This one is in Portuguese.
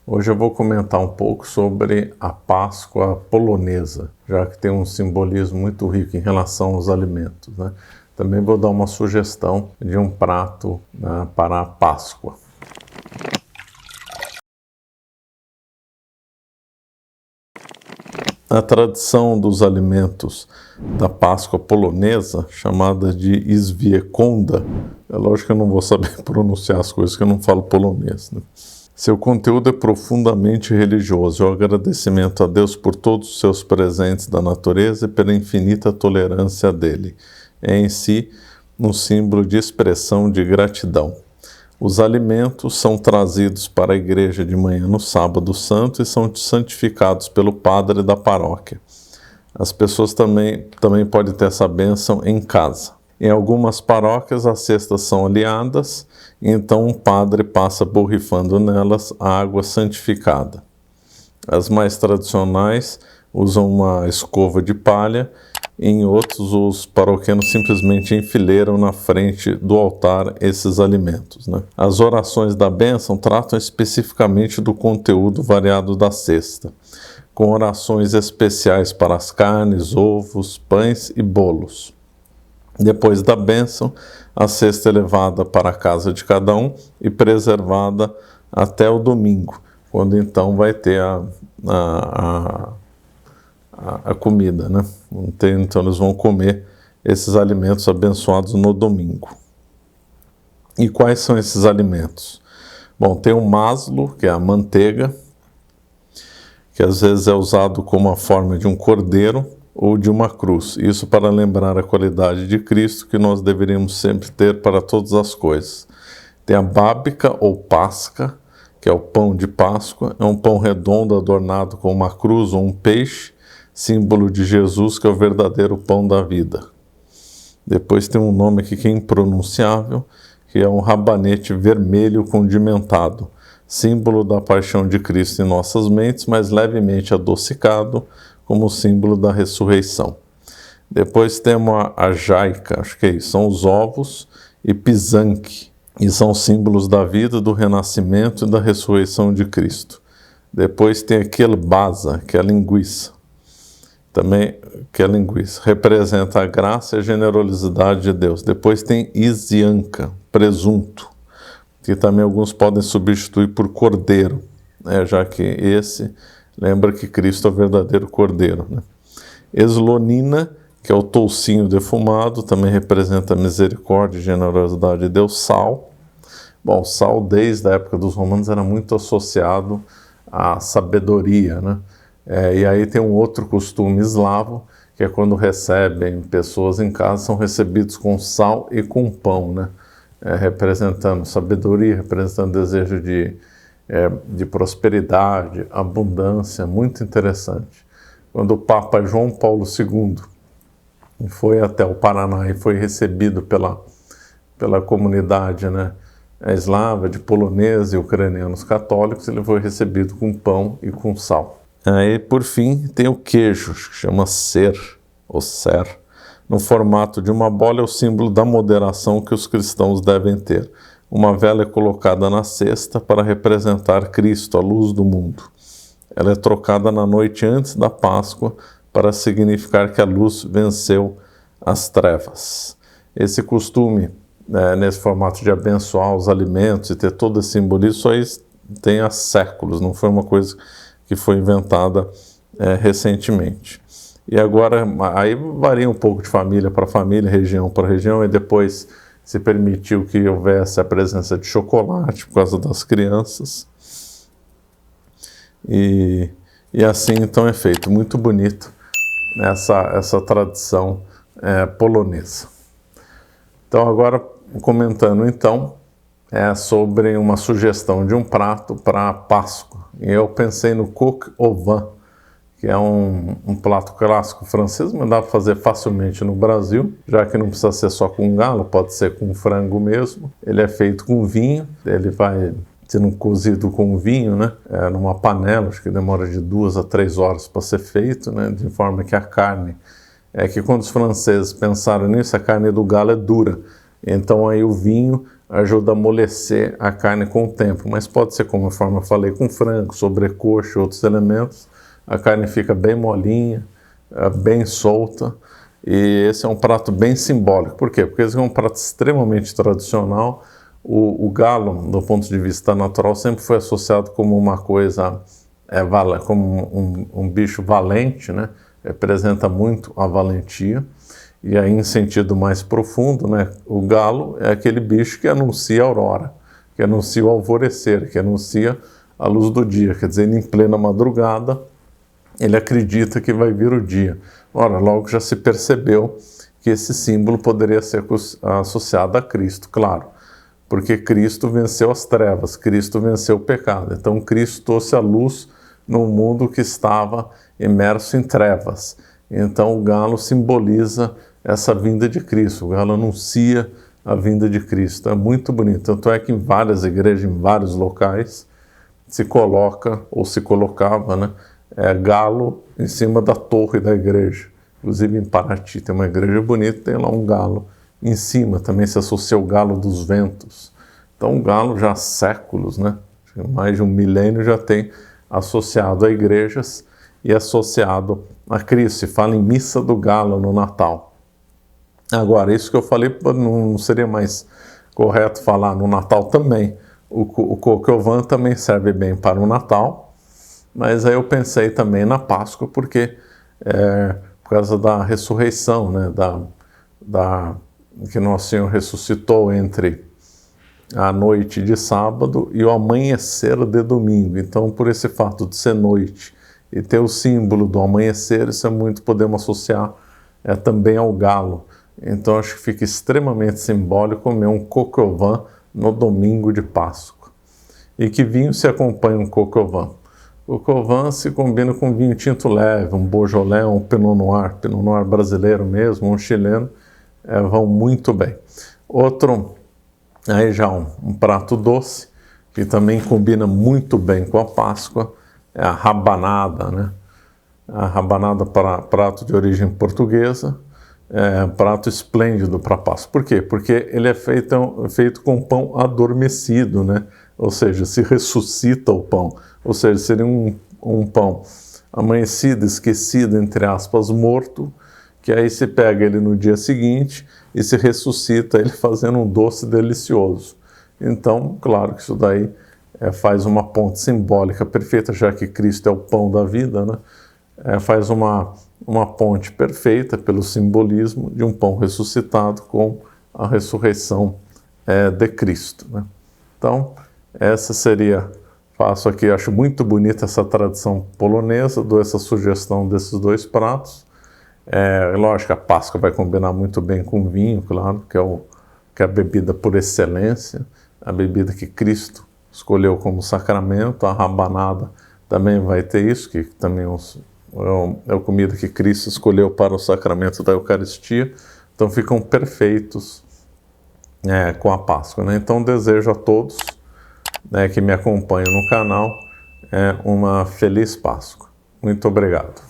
Hoje eu vou comentar um pouco sobre a Páscoa polonesa, já que tem um simbolismo muito rico em relação aos alimentos, né? Também vou dar uma sugestão de um prato, né, para a Páscoa. A tradição dos alimentos da Páscoa polonesa, chamada de Zwiekonda, é lógico que eu não vou saber pronunciar as coisas que eu não falo polonês, né? Seu conteúdo é profundamente religioso, é o agradecimento a Deus por todos os seus presentes da natureza e pela infinita tolerância dele. É em si um símbolo de expressão de gratidão. Os alimentos são trazidos para a igreja de manhã no sábado santo e são santificados pelo padre da paróquia. As pessoas também podem ter essa bênção em casa. Em algumas paróquias as cestas são aliadas, e então um padre passa borrifando nelas a água santificada. As mais tradicionais usam uma escova de palha, em outros os paroquianos simplesmente enfileiram na frente do altar esses alimentos, né? As orações da bênção tratam especificamente do conteúdo variado da cesta, com orações especiais para as carnes, ovos, pães e bolos. Depois da bênção, a cesta é levada para a casa de cada um e preservada até o domingo, quando então vai ter a comida, né? Então eles vão comer esses alimentos abençoados no domingo. E quais são esses alimentos? Bom, tem o maslo, que é a manteiga, que às vezes é usado como a forma de um cordeiro ou de uma cruz. Isso para lembrar a qualidade de Cristo que nós deveríamos sempre ter para todas as coisas. Tem a bábica ou pasca, que é o pão de Páscoa. É um pão redondo adornado com uma cruz ou um peixe, símbolo de Jesus, que é o verdadeiro pão da vida. Depois tem um nome aqui que é impronunciável, que é um rabanete vermelho condimentado, símbolo da paixão de Cristo em nossas mentes, mas levemente adocicado, como símbolo da ressurreição. Depois temos a jaica, acho que é isso, são os ovos, e pisanque, e são símbolos da vida, do renascimento e da ressurreição de Cristo. Depois tem a kielbasa, que é a linguiça, também, que é a linguiça, representa a graça e a generosidade de Deus. Depois tem isianca, presunto, que também alguns podem substituir por cordeiro, né, já que esse lembra que Cristo é o verdadeiro cordeiro, né? Eslonina, que é o toucinho defumado, também representa a misericórdia e generosidade de Deus. Sal. Bom, sal desde a época dos romanos era muito associado à sabedoria, né? E aí tem um outro costume eslavo, que é quando recebem pessoas em casa, são recebidos com sal e com pão, né? Representando sabedoria, representando desejo de prosperidade, abundância, muito interessante. Quando o Papa João Paulo II foi até o Paraná e foi recebido pela comunidade, né, eslava, de poloneses e ucranianos católicos, ele foi recebido com pão e com sal. Aí, por fim, tem o queijo, que chama ser, ou ser, no formato de uma bola, é o símbolo da moderação que os cristãos devem ter. Uma vela é colocada na cesta para representar Cristo, a luz do mundo. Ela é trocada na noite antes da Páscoa para significar que a luz venceu as trevas. Esse costume, nesse formato de abençoar os alimentos e ter todo esse simbolismo, isso aí tem há séculos, não foi uma coisa que foi inventada recentemente. E agora, aí varia um pouco de família para família, região para região, e depois se permitiu que houvesse a presença de chocolate por causa das crianças. E assim então é feito. Muito bonito essa tradição polonesa. Então agora, comentando então, sobre uma sugestão de um prato para a Páscoa. E eu pensei no coq au vin, que é um prato clássico francês, mas dá para fazer facilmente no Brasil, já que não precisa ser só com galo, pode ser com frango mesmo. Ele é feito com vinho, ele vai sendo cozido com vinho, né, numa panela, acho que demora de 2 a 3 horas para ser feito, né, de forma que a carne, que quando os franceses pensaram nisso, a carne do galo é dura, então aí o vinho ajuda a amolecer a carne com o tempo, mas pode ser, conforme eu falei, com frango, sobrecoxa e outros elementos, a carne fica bem molinha, bem solta, e esse é um prato bem simbólico. Por quê? Porque esse é um prato extremamente tradicional. O galo, do ponto de vista natural, sempre foi associado como uma coisa, como um bicho valente, né? Representa muito a valentia. E aí, em sentido mais profundo, né, o galo é aquele bicho que anuncia a aurora, que anuncia o alvorecer, que anuncia a luz do dia. Quer dizer, em plena madrugada, ele acredita que vai vir o dia. Ora, logo já se percebeu que esse símbolo poderia ser associado a Cristo, claro, porque Cristo venceu as trevas, Cristo venceu o pecado. Então, Cristo trouxe a luz num mundo que estava imerso em trevas. Então, o galo simboliza essa vinda de Cristo, o galo anuncia a vinda de Cristo. É muito bonito. Tanto é que em várias igrejas, em vários locais, se coloca, ou se colocava, né, galo em cima da torre da igreja. Inclusive em Paraty tem uma igreja bonita, tem lá um galo em cima. Também se associa ao galo dos ventos. Então, o galo já há séculos, né, mais de um milênio, já tem associado a igrejas e associado a Cristo. Se fala em missa do galo no Natal. Agora, isso que eu falei, não seria mais correto falar no Natal também. O coq au vin também serve bem para o Natal, mas aí eu pensei também na Páscoa, porque por causa da ressurreição, né, que Nosso Senhor ressuscitou entre a noite de sábado e o amanhecer de domingo. Então, por esse fato de ser noite e ter o símbolo do amanhecer, isso é muito, podemos associar também ao galo. Então, acho que fica extremamente simbólico comer um coq au vin no domingo de Páscoa. E que vinho se acompanha um coq au vin? O coq au vin se combina com vinho tinto leve, um Beaujolais, um Pinot Noir brasileiro mesmo, um chileno, vão muito bem. Outro, aí já um prato doce, que também combina muito bem com a Páscoa, é a rabanada, né? A rabanada, para prato de origem portuguesa, é um prato esplêndido para Páscoa. Por quê? Porque ele é feito com pão adormecido, né? Ou seja, se ressuscita o pão. Ou seja, seria um pão amanhecido, esquecido, entre aspas, morto, que aí se pega ele no dia seguinte e se ressuscita ele fazendo um doce delicioso. Então, claro que isso daí faz uma ponte simbólica perfeita, já que Cristo é o pão da vida, né? Faz uma ponte perfeita pelo simbolismo de um pão ressuscitado com a ressurreição de Cristo, né? Então, essa seria, faço aqui, acho muito bonita essa tradição polonesa, dou essa sugestão desses dois pratos. Lógico, a Páscoa vai combinar muito bem com vinho, claro, que é a bebida por excelência, a bebida que Cristo escolheu como sacramento. A rabanada também vai ter isso, que também é a comida que Cristo escolheu para o sacramento da Eucaristia. Então ficam perfeitos com a Páscoa, né? Então desejo a todos, né, que me acompanham no canal uma feliz Páscoa. Muito obrigado.